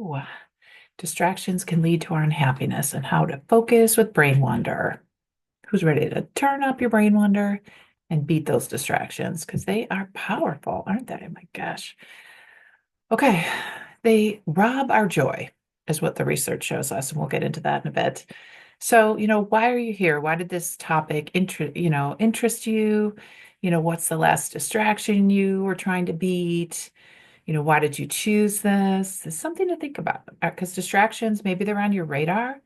Ooh, distractions can lead to our unhappiness and how to focus with brain wonder. Who's ready to turn up your brain wonder and beat those distractions? Because they are powerful, aren't they? My gosh. Okay, they rob our joy, is what the research shows us, and we'll get into that in a bit. So, why are you here? Why did this topic interest you? What's the last distraction you were trying to beat? Why did you choose this? It's something to think about because distractions, maybe they're on your radar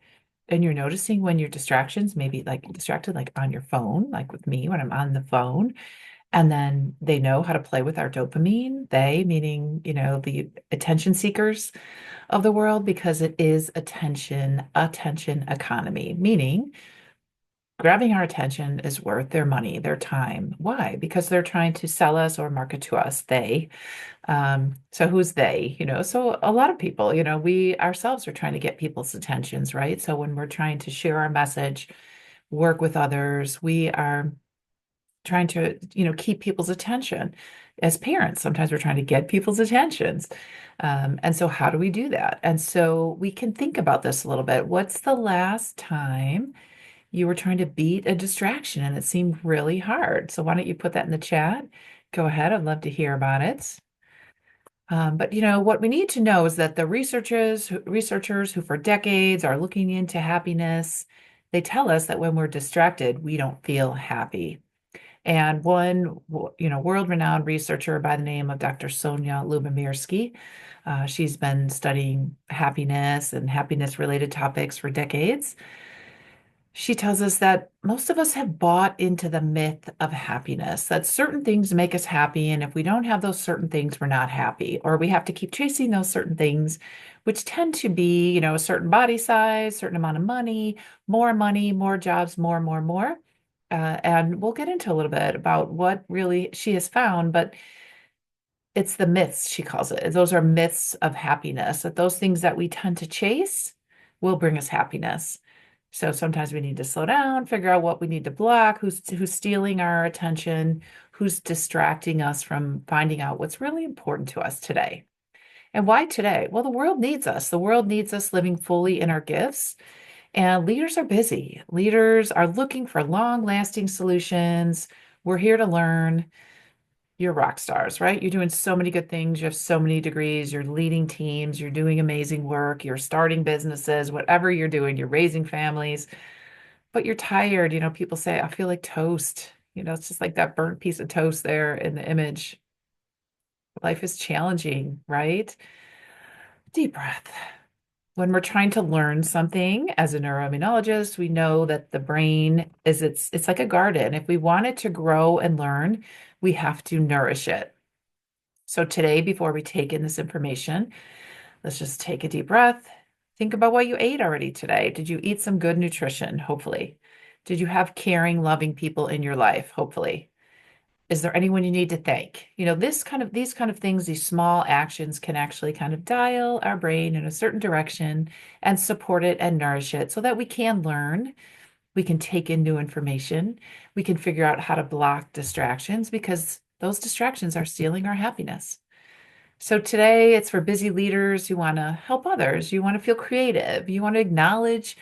and you're noticing when your distractions, maybe like distracted, like on your phone, like with me when I'm on the phone. And then they know how to play with our dopamine, they meaning, the attention seekers of the world, because it is attention economy, meaning grabbing our attention is worth their money, their time. Why? Because they're trying to sell us or market to us. So who's they? So a lot of people, we ourselves are trying to get people's attentions, right? So when we're trying to share our message, work with others, we are trying to, keep people's attention. As parents, sometimes we're trying to get people's attentions. And so how do we do that? And so we can think about this a little bit. What's the last time you were trying to beat a distraction and it seemed really hard? So why don't you put that in the chat? Go ahead. I'd love to hear about it. But what we need to know is that the researchers who for decades are looking into happiness, they tell us that when we're distracted, we don't feel happy. And one, world-renowned researcher by the name of Dr. Sonia Lubomirsky, she's been studying happiness and happiness-related topics for decades. She tells us that most of us have bought into the myth of happiness, that certain things make us happy. And if we don't have those certain things, we're not happy, or we have to keep chasing those certain things, which tend to be, a certain body size, certain amount of money, more jobs, more. And we'll get into a little bit about what really she has found, but it's the myths, she calls it. Those are myths of happiness, that those things that we tend to chase will bring us happiness. So sometimes we need to slow down, figure out what we need to block, who's stealing our attention, who's distracting us from finding out what's really important to us today. And why today? Well, the world needs us. The world needs us living fully in our gifts. And leaders are busy. Leaders are looking for long-lasting solutions. We're here to learn. You're rock stars, right? You're doing so many good things. You have so many degrees. You're leading teams. You're doing amazing work. You're starting businesses, whatever you're doing, you're raising families, but you're tired. People say, I feel like toast. It's just like that burnt piece of toast there in the image. Life is challenging, right? Deep breath. When we're trying to learn something as a neuroimmunologist, we know that the brain it's like a garden. If we want it to grow and learn, we have to nourish it. So today, before we take in this information, let's just take a deep breath. Think about what you ate already today. Did you eat some good nutrition? Hopefully. Did you have caring, loving people in your life? Hopefully. Is there anyone you need to thank? These kind of things, these small actions can actually kind of dial our brain in a certain direction and support it and nourish it so that we can learn, we can take in new information, we can figure out how to block distractions because those distractions are stealing our happiness. So today it's for busy leaders who want to help others. You want to feel creative. You want to acknowledge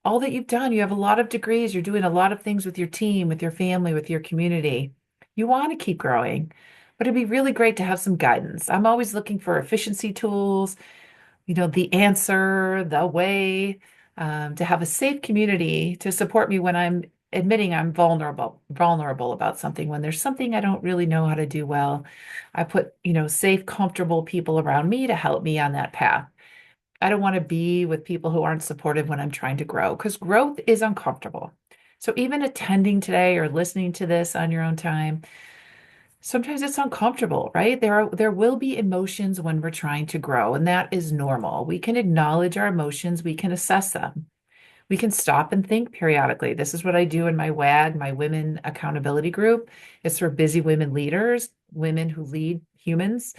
all that you've done. You have a lot of degrees. You're doing a lot of things with your team, with your family, with your community. You want to keep growing, but it'd be really great to have some guidance. I'm always looking for efficiency tools, the answer, the way, to have a safe community to support me when I'm admitting I'm vulnerable about something, when there's something I don't really know how to do well. I put, safe, comfortable people around me to help me on that path. I don't want to be with people who aren't supportive when I'm trying to grow because growth is uncomfortable. So even attending today or listening to this on your own time, sometimes it's uncomfortable, right? There will be emotions when we're trying to grow, and that is normal. We can acknowledge our emotions, we can assess them. We can stop and think periodically. This is what I do in my WAG, my Women Accountability Group. It's for busy women leaders, women who lead humans,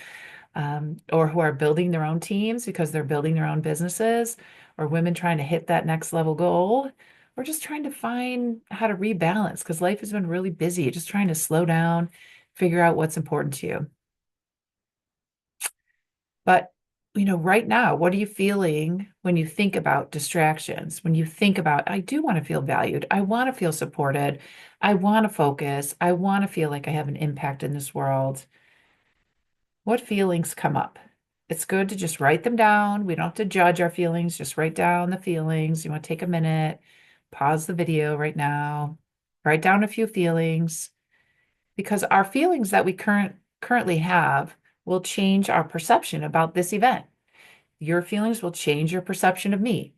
or who are building their own teams because they're building their own businesses, or women trying to hit that next level goal, or just trying to find how to rebalance because life has been really busy, just trying to slow down, figure out what's important to you. But, right now, what are you feeling when you think about distractions? When you think about, I do want to feel valued. I want to feel supported. I want to focus. I want to feel like I have an impact in this world. What feelings come up? It's good to just write them down. We don't have to judge our feelings. Just write down the feelings. You want to take a minute, pause the video right now, write down a few feelings because our feelings that we currently have will change our perception about this event. Your feelings will change your perception of me.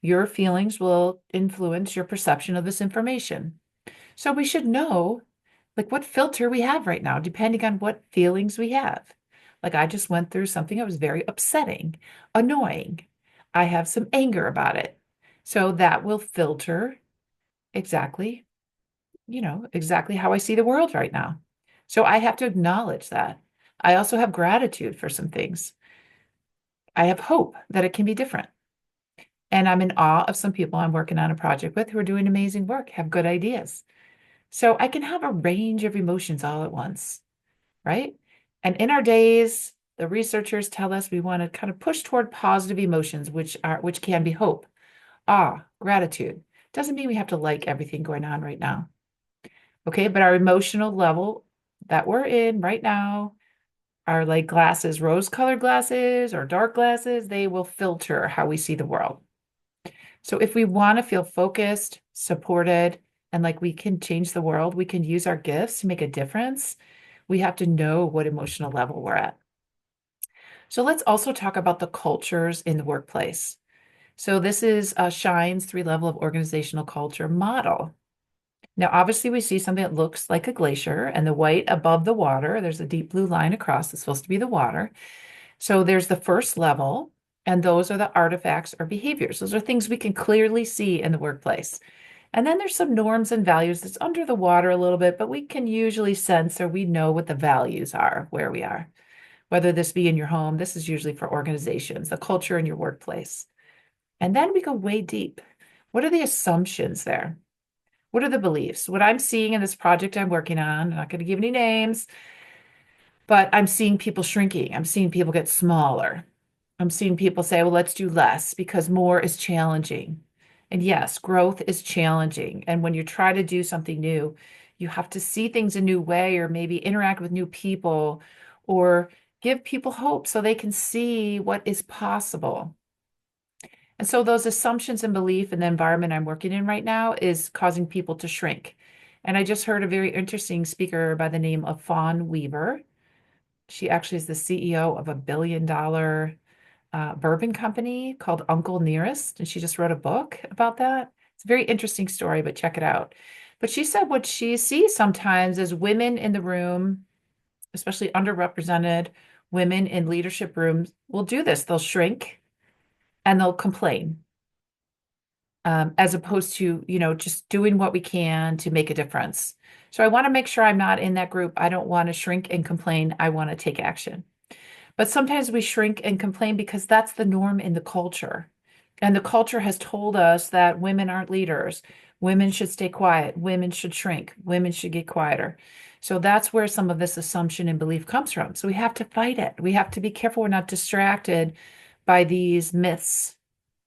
Your feelings will influence your perception of this information. So we should know like what filter we have right now, depending on what feelings we have. Like I just went through something that was very upsetting, annoying. I have some anger about it. So that will filter exactly, exactly how I see the world right now. So I have to acknowledge that. I also have gratitude for some things. I have hope that it can be different. And I'm in awe of some people I'm working on a project with who are doing amazing work, have good ideas. So I can have a range of emotions all at once, right? And in our days, the researchers tell us we want to kind of push toward positive emotions, which can be hope, awe, gratitude. Doesn't mean we have to like everything going on right now. Okay, but our emotional level that we're in right now are like glasses, rose-colored glasses or dark glasses, they will filter how we see the world. So if we want to feel focused, supported, and like we can change the world, we can use our gifts to make a difference, we have to know what emotional level we're at. So let's also talk about the cultures in the workplace. So this is Shine's three-level of organizational culture model. Now, obviously, we see something that looks like a glacier, and the white above the water, there's a deep blue line across. It's supposed to be the water. So there's the first level, and those are the artifacts or behaviors. Those are things we can clearly see in the workplace. And then there's some norms and values that's under the water a little bit, but we can usually sense or we know what the values are where we are. Whether this be in your home, this is usually for organizations, the culture in your workplace. And then we go way deep. What are the assumptions there? What are the beliefs? What I'm seeing in this project I'm working on, I'm not going to give any names, but I'm seeing people shrinking. I'm seeing people get smaller. I'm seeing people say, well, let's do less because more is challenging. And yes, growth is challenging. And when you try to do something new, you have to see things a new way or maybe interact with new people or give people hope so they can see what is possible. And so those assumptions and belief in the environment I'm working in right now is causing people to shrink. And I just heard a very interesting speaker by the name of Fawn Weaver. She actually is the CEO of a billion-dollar bourbon company called Uncle Nearest, and she just wrote a book about that. It's a very interesting story, but check it out. But she said what she sees sometimes is women in the room, especially underrepresented women in leadership rooms, will do this. They'll shrink and they'll complain, as opposed to, just doing what we can to make a difference. So I want to make sure I'm not in that group. I don't want to shrink and complain. I want to take action. But sometimes we shrink and complain because that's the norm in the culture. And the culture has told us that women aren't leaders. Women should stay quiet. Women should shrink. Women should get quieter. So that's where some of this assumption and belief comes from. So we have to fight it. We have to be careful we're not distracted by these myths,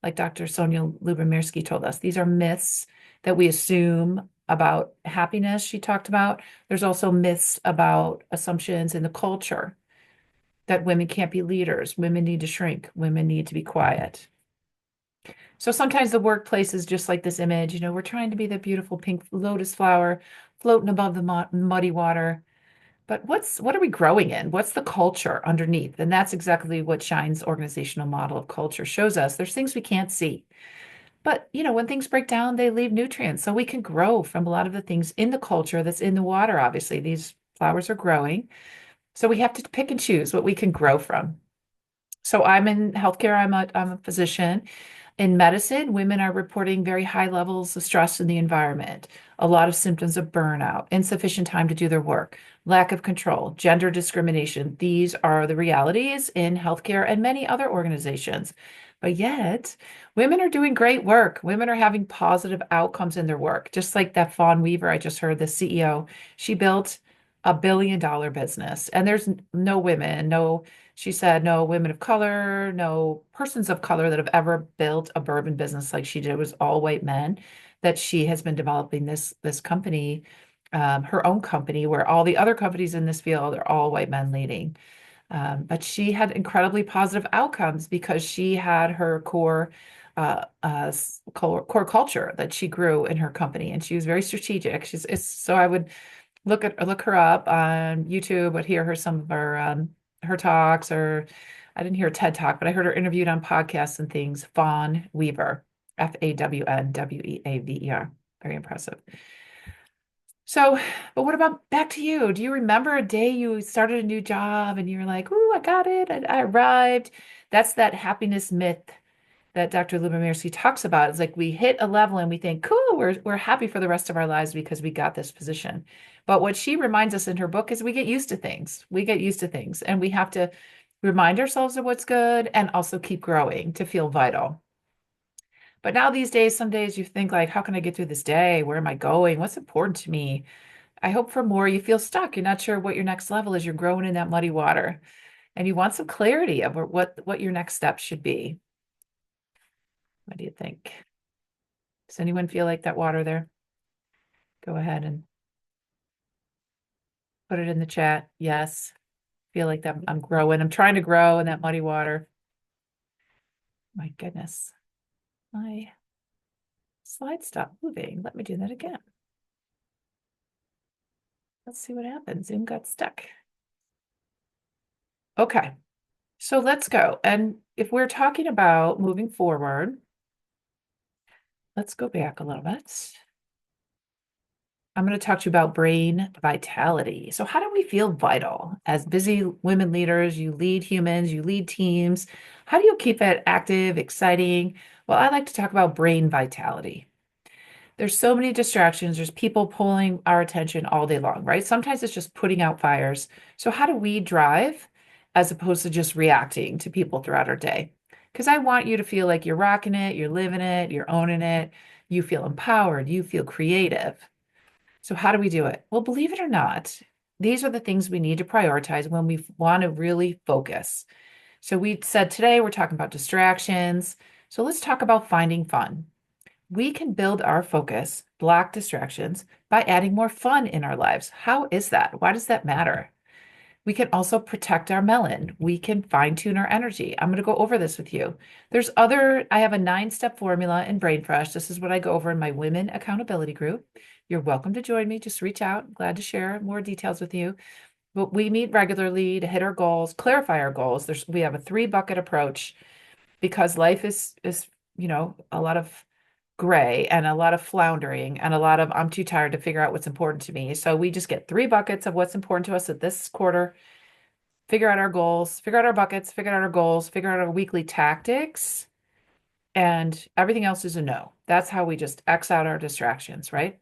like Dr. Sonia Lubomirsky told us. These are myths that we assume about happiness, she talked about. There's also myths about assumptions in the culture that women can't be leaders, women need to shrink, women need to be quiet. So sometimes the workplace is just like this image, we're trying to be the beautiful pink lotus flower floating above the muddy water. But what are we growing in? What's the culture underneath? And that's exactly what Shine's organizational model of culture shows us. There's things we can't see. But, when things break down, they leave nutrients. So we can grow from a lot of the things in the culture that's in the water, obviously. These flowers are growing. So we have to pick and choose what we can grow from. So I'm in healthcare, I'm a physician. In medicine, women are reporting very high levels of stress in the environment, a lot of symptoms of burnout, insufficient time to do their work, lack of control, gender discrimination. These are the realities in healthcare and many other organizations. But yet, women are doing great work. Women are having positive outcomes in their work. Just like that Fawn Weaver I just heard, the CEO, she built $1 billion business. And there's no women, no, she said, no women of color, no persons of color that have ever built a bourbon business like she did. It was all white men that she has been developing this company, her own company, where all the other companies in this field are all white men leading. But she had incredibly positive outcomes because she had her core culture that she grew in her company, and she was very strategic. So I would look her up on YouTube, would hear her some of her talks, or I didn't hear a TED talk, but I heard her interviewed on podcasts and things. Fawn Weaver, FAWNWEAVER. Very impressive. So, but what about back to you? Do you remember a day you started a new job and you're like, "Ooh, I got it. I arrived." That's that happiness myth that Dr. Lubomirski talks about. It's like we hit a level and we think, "Cool, we're happy for the rest of our lives because we got this position." But what she reminds us in her book is we get used to things. We get used to things, and we have to remind ourselves of what's good and also keep growing to feel vital. But now these days, some days you think like, how can I get through this day? Where am I going? What's important to me? I hope for more. You feel stuck. You're not sure what your next level is. You're growing in that muddy water, and you want some clarity of what your next step should be. What do you think? Does anyone feel like that water there? Go ahead and put it in the chat. Yes. Feel like that I'm growing. I'm trying to grow in that muddy water. My goodness. My slide stopped moving. Let me do that again. Let's see what happens. Zoom got stuck. Okay. So let's go. And if we're talking about moving forward, let's go back a little bit. I'm going to talk to you about brain vitality. So, how do we feel vital as busy women leaders? You lead humans, you lead teams. How do you keep it active, exciting? Well, I like to talk about brain vitality. There's so many distractions. There's people pulling our attention all day long, right? Sometimes it's just putting out fires. So, how do we drive as opposed to just reacting to people throughout our day? Because I want you to feel like you're rocking it, you're living it, you're owning it, you feel empowered, you feel creative. So, how do we do it? Well, believe it or not, these are the things we need to prioritize when we want to really focus. So, we said today we're talking about distractions. So, let's talk about finding fun. We can build our focus, block distractions by adding more fun in our lives. How is that? Why does that matter? We can also protect our melon. We can fine tune our energy. I'm going to go over this with you. I have a 9-step formula in Brain Fresh. This is what I go over in my women accountability group. You're welcome to join me. Just reach out. I'm glad to share more details with you. But we meet regularly to hit our goals, clarify our goals. We have a 3-bucket approach because life is a lot of gray and a lot of floundering and a lot of I'm too tired to figure out what's important to me. So we just get 3 buckets of what's important to us at this quarter, figure out our goals, figure out our buckets, figure out our goals, figure out our weekly tactics, and everything else is a no. That's how we just X out our distractions, right?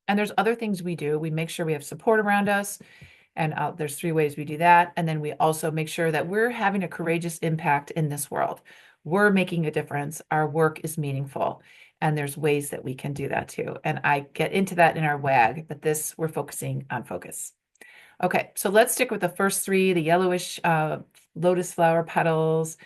And there's other things we do. We make sure we have support around us. And there's 3 ways we do that. And then we also make sure that we're having a courageous impact in this world. We're making a difference. Our work is meaningful. And there's ways that we can do that too. And I get into that in our WAG, but we're focusing on focus. Okay, so let's stick with the first 3, the yellowish lotus flower petals.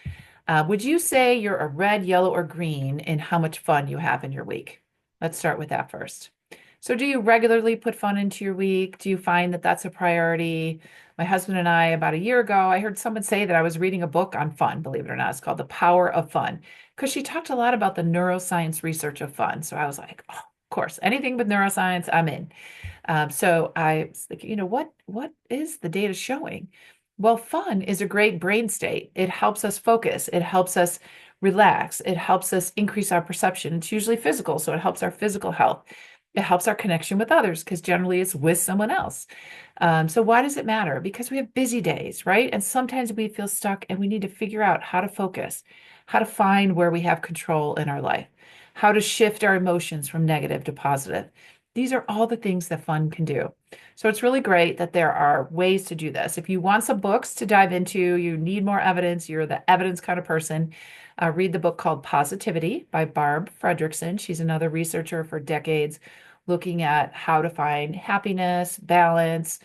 Would you say you're a red, yellow, or green in how much fun you have in your week? Let's start with that first. So do you regularly put fun into your week? Do you find that that's a priority? My husband and I, about a year ago, I heard someone say that I was reading a book on fun, believe it or not. It's called The Power of Fun, because she talked a lot about the neuroscience research of fun. So I was like, oh, of course, anything with neuroscience, I'm in. So I was like, what is the data showing? Well, fun is a great brain state. It helps us focus. It helps us relax. It helps us increase our perception. It's usually physical, so it helps our physical health. It helps our connection with others because generally it's with someone else. So why does it matter? Because we have busy days, right? And sometimes we feel stuck and we need to figure out how to focus, how to find where we have control in our life, how to shift our emotions from negative to positive. These are all the things that fun can do. So it's really great that there are ways to do this. If you want some books to dive into, you need more evidence, you're the evidence kind of person, read the book called Positivity by Barb Fredrickson. She's another researcher for decades looking at how to find happiness, balance,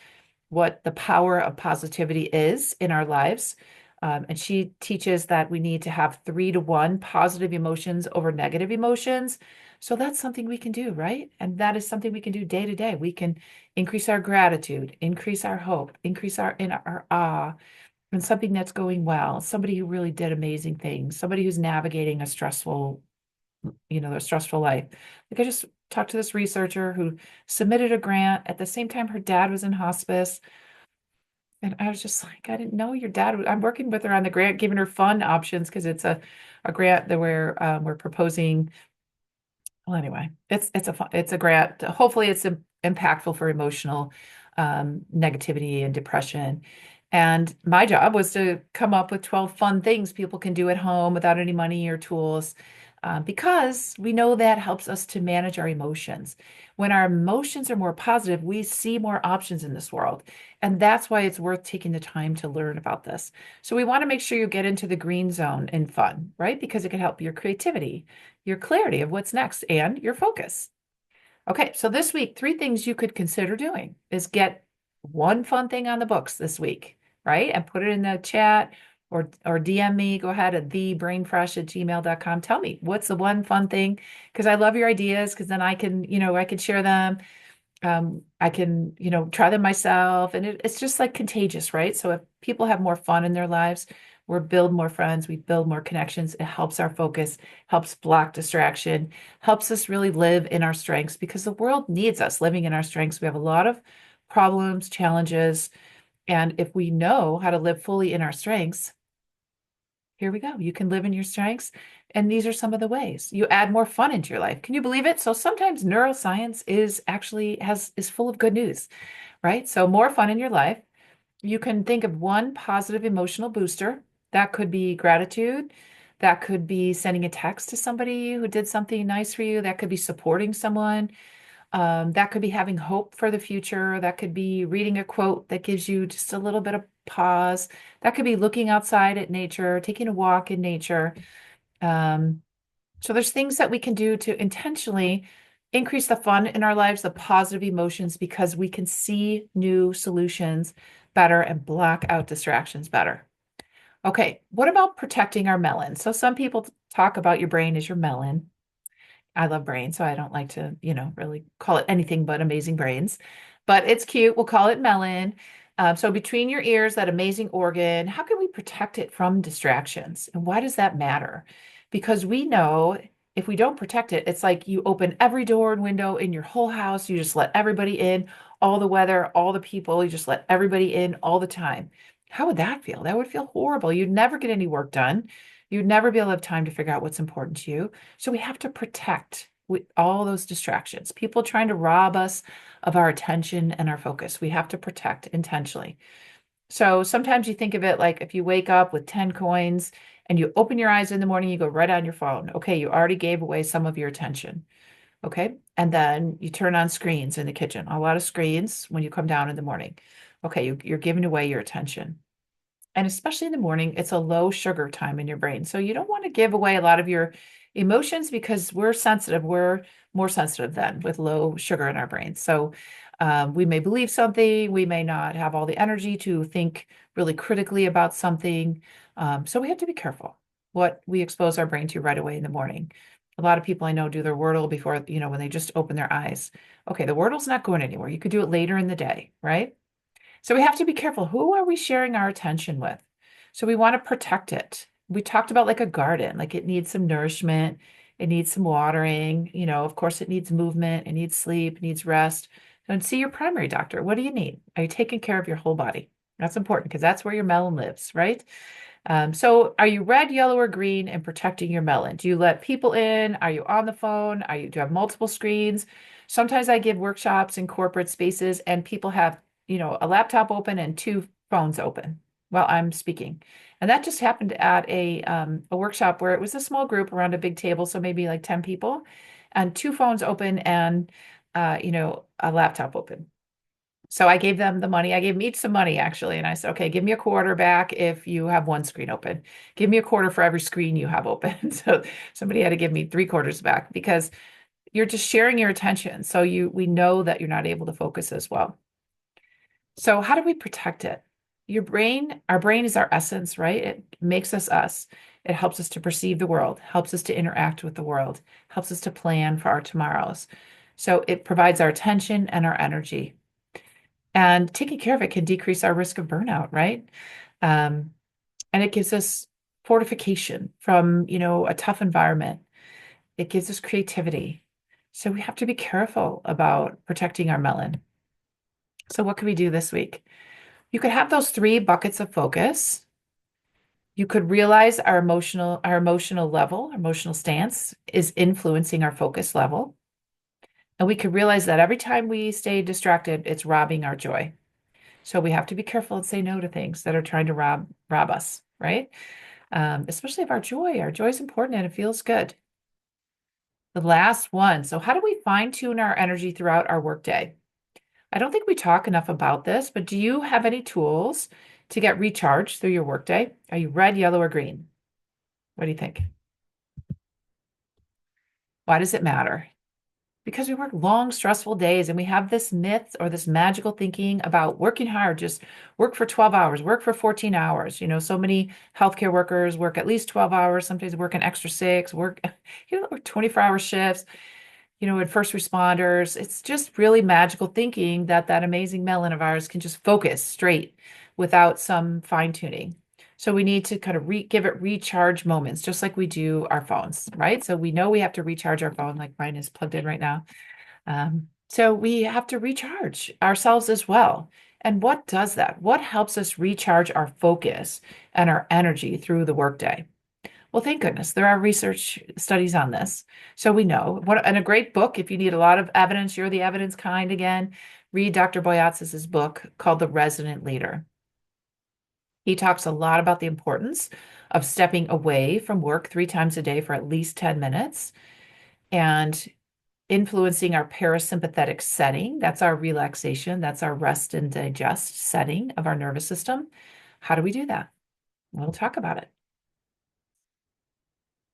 what the power of positivity is in our lives. And she teaches that we need to have 3 to 1 positive emotions over negative emotions. So that's something we can do, right? And that is something we can do day to day. We can increase our gratitude, increase our hope, increase our awe, and something that's going well, somebody who really did amazing things, somebody who's navigating a stressful life. Like I just talked to this researcher who submitted a grant at the same time her dad was in hospice. And I was just like, I didn't know your dad was, I'm working with her on the grant, giving her fun options because it's a grant that we're proposing. Well, anyway, it's a grant. Hopefully, it's impactful for emotional negativity and depression. And my job was to come up with 12 fun things people can do at home without any money or tools, because we know that helps us to manage our emotions. When our emotions are more positive, we see more options in this world. And that's why it's worth taking the time to learn about this. So we want to make sure you get into the green zone in fun, right? Because it can help your creativity, your clarity of what's next, and your focus. Okay, so this week, 3 things you could consider doing is get one fun thing on the books this week, right? And put it in the chat or DM me. Go ahead at thebrainfresh@gmail.com. Tell me what's the one fun thing, because I love your ideas, because then I can share them. I can, try them myself. And it's just like contagious, right? So if people have more fun in their lives, we build more friends, we build more connections. It helps our focus, helps block distraction, helps us really live in our strengths because the world needs us living in our strengths. We have a lot of problems, challenges. And if we know how to live fully in our strengths, here we go. You can live in your strengths. And these are some of the ways you add more fun into your life. Can you believe it? So sometimes neuroscience is full of good news, right? So more fun in your life. You can think of one positive emotional booster. That could be gratitude. That could be sending a text to somebody who did something nice for you. That could be supporting someone. That could be having hope for the future. That could be reading a quote that gives you just a little bit of pause. That could be looking outside at nature, taking a walk in nature. Um, so there's things that we can do to intentionally increase the fun in our lives, the positive emotions, because we can see new solutions better and block out distractions better. Okay, what about protecting our melon? So some people talk about your brain as your melon. I love brains, so I don't like to, really call it anything but amazing brains. But it's cute. We'll call it melon. So between your ears, that amazing organ, how can we protect it from distractions? And why does that matter? Because we know if we don't protect it, it's like you open every door and window in your whole house. You just let everybody in, all the weather, all the people. You just let everybody in all the time. How would that feel? That would feel horrible. You'd never get any work done. You'd never be able to have time to figure out what's important to you. So we have to protect with all those distractions, people trying to rob us of our attention and our focus. We have to protect intentionally. So sometimes you think of it like if you wake up with 10 coins and you open your eyes in the morning, you go right on your phone. Okay, you already gave away some of your attention. Okay. And then you turn on screens in the kitchen, a lot of screens when you come down in the morning. Okay, you're giving away your attention. And especially in the morning, it's a low sugar time in your brain. So you don't want to give away a lot of your emotions because we're sensitive. We're more sensitive then with low sugar in our brain. So we may believe something, we may not have all the energy to think really critically about something. So we have to be careful what we expose our brain to right away in the morning. A lot of people I know do their Wordle before, when they just open their eyes. Okay, the Wordle's not going anywhere. You could do it later in the day, right? So we have to be careful. Who are we sharing our attention with? So we want to protect it. We talked about like a garden, like it needs some nourishment, it needs some watering, of course it needs movement, it needs sleep, it needs rest. And see your primary doctor. What do you need? Are you taking care of your whole body? That's important because that's where your melon lives, right? So are you red, yellow, or green in protecting your melon? Do you let people in? Are you on the phone? Do you have multiple screens? Sometimes I give workshops in corporate spaces and people have, a laptop open and 2 phones open while I'm speaking. And that just happened at a workshop where it was a small group around a big table, so maybe like 10 people, and 2 phones open and a laptop open. So I gave them the money. I gave them each some money actually. And I said, okay, give me a quarter back if you have one screen open. Give me a quarter for every screen you have open. So somebody had to give me 3 quarters back because you're just sharing your attention. So we know that you're not able to focus as well. So how do we protect it? Our brain is our essence, right? It makes us us. It helps us to perceive the world, helps us to interact with the world, helps us to plan for our tomorrows. So it provides our attention and our energy. And taking care of it can decrease our risk of burnout, right? Um, and it gives us fortification from, a tough environment. It gives us creativity. So we have to be careful about protecting our melon. So what can we do this week? You could have those three buckets of focus. You could realize our emotional level, our emotional stance is influencing our focus level. And we could realize that every time we stay distracted, it's robbing our joy. So we have to be careful and say no to things that are trying to rob us, right? Especially of our joy. Our joy is important and it feels good. The last one. So how do we fine tune our energy throughout our workday? I don't think we talk enough about this, but do you have any tools to get recharged through your workday? Are you red, yellow, or green? What do you think? Why does it matter? Because we work long, stressful days and we have this myth or this magical thinking about working hard, just work for 12 hours, work for 14 hours. So many healthcare workers work at least 12 hours, sometimes work an extra six, work, 24-hour shifts. And first responders, it's just really magical thinking that that amazing melon of ours can just focus straight without some fine tuning. So we need to kind of give it recharge moments, just like we do our phones, right? So we know we have to recharge our phone, like mine is plugged in right now. So we have to recharge ourselves as well. And what does that? What helps us recharge our focus and our energy through the workday? Well, thank goodness there are research studies on this. So we know what, and a great book, if you need a lot of evidence, you're the evidence kind again, read Dr. Boyatzis' book called The Resident Leader. He talks a lot about the importance of stepping away from work 3 times a day for at least 10 minutes and influencing our parasympathetic setting. That's our relaxation, that's our rest and digest setting of our nervous system. How do we do that? We'll talk about it.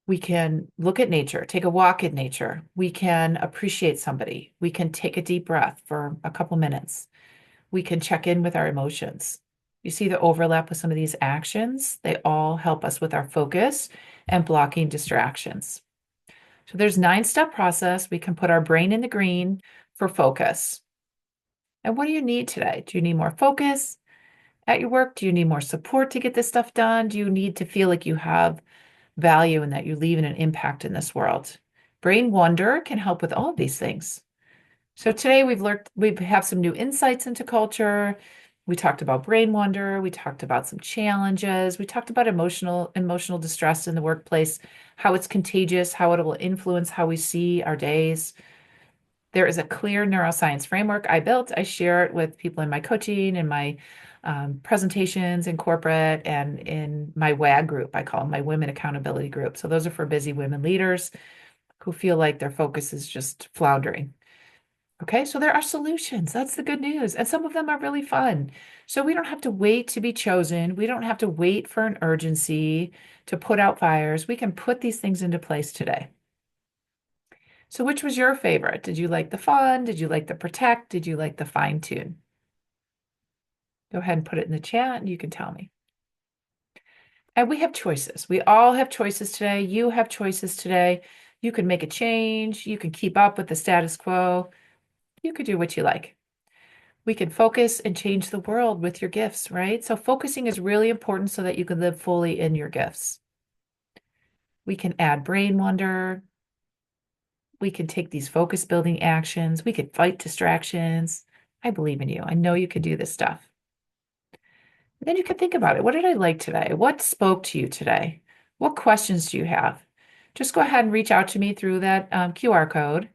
We can look at nature, take a walk in nature. We can appreciate somebody. We can take a deep breath for a couple minutes. We can check in with our emotions. You see the overlap with some of these actions? They all help us with our focus and blocking distractions. So there's 9-step process. We can put our brain in the green for focus. And what do you need today? Do you need more focus at your work? Do you need more support to get this stuff done? Do you need to feel like you have value and that you're leaving an impact in this world? Brain wonder can help with all of these things. So today we have some new insights into culture. We talked about brain wonder. We talked about some challenges. We talked about emotional distress in the workplace, how it's contagious, how it will influence how we see our days. There is a clear neuroscience framework I built. I share it with people in my coaching and my presentations in corporate and in my WAG group. I call them my Women Accountability Group. So those are for busy women leaders who feel like their focus is just floundering. Okay, so there are solutions. That's the good news. And some of them are really fun. So we don't have to wait to be chosen. We don't have to wait for an urgency to put out fires. We can put these things into place today. So which was your favorite? Did you like the fun? Did you like the protect? Did you like the fine tune? Go ahead and put it in the chat and you can tell me. And we have choices. We all have choices today. You have choices today. You can make a change. You can keep up with the status quo. You could do what you like. We can focus and change the world with your gifts, right? So focusing is really important so that you can live fully in your gifts. We can add brain wonder. We can take these focus building actions. We could fight distractions. I believe in you. I know you can do this stuff. And then you can think about it. What did I like today? What spoke to you today? What questions do you have? Just go ahead and reach out to me through that QR code.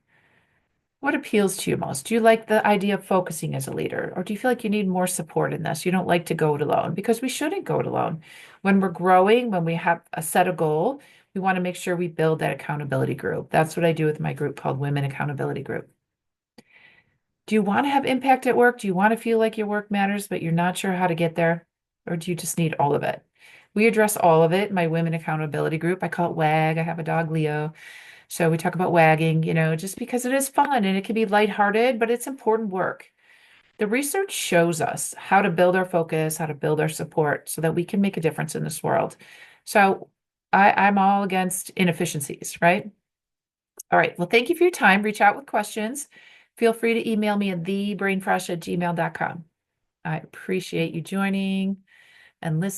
What appeals to you most? Do you like the idea of focusing as a leader, or do you feel like you need more support in this? You don't like to go it alone because we shouldn't go it alone. When we're growing, when we have a set a goal, we want to make sure we build that accountability group. That's what I do with my group called Women Accountability Group. Do you want to have impact at work? Do you want to feel like your work matters, but you're not sure how to get there? Or do you just need all of it? We address all of it in my Women Accountability Group. I call it WAG. I have a dog, Leo. So we talk about wagging, just because it is fun and it can be lighthearted, but it's important work. The research shows us how to build our focus, how to build our support so that we can make a difference in this world. So I'm all against inefficiencies, right? All right. Well, thank you for your time. Reach out with questions. Feel free to email me at thebrainfresh@gmail.com. I appreciate you joining and listening.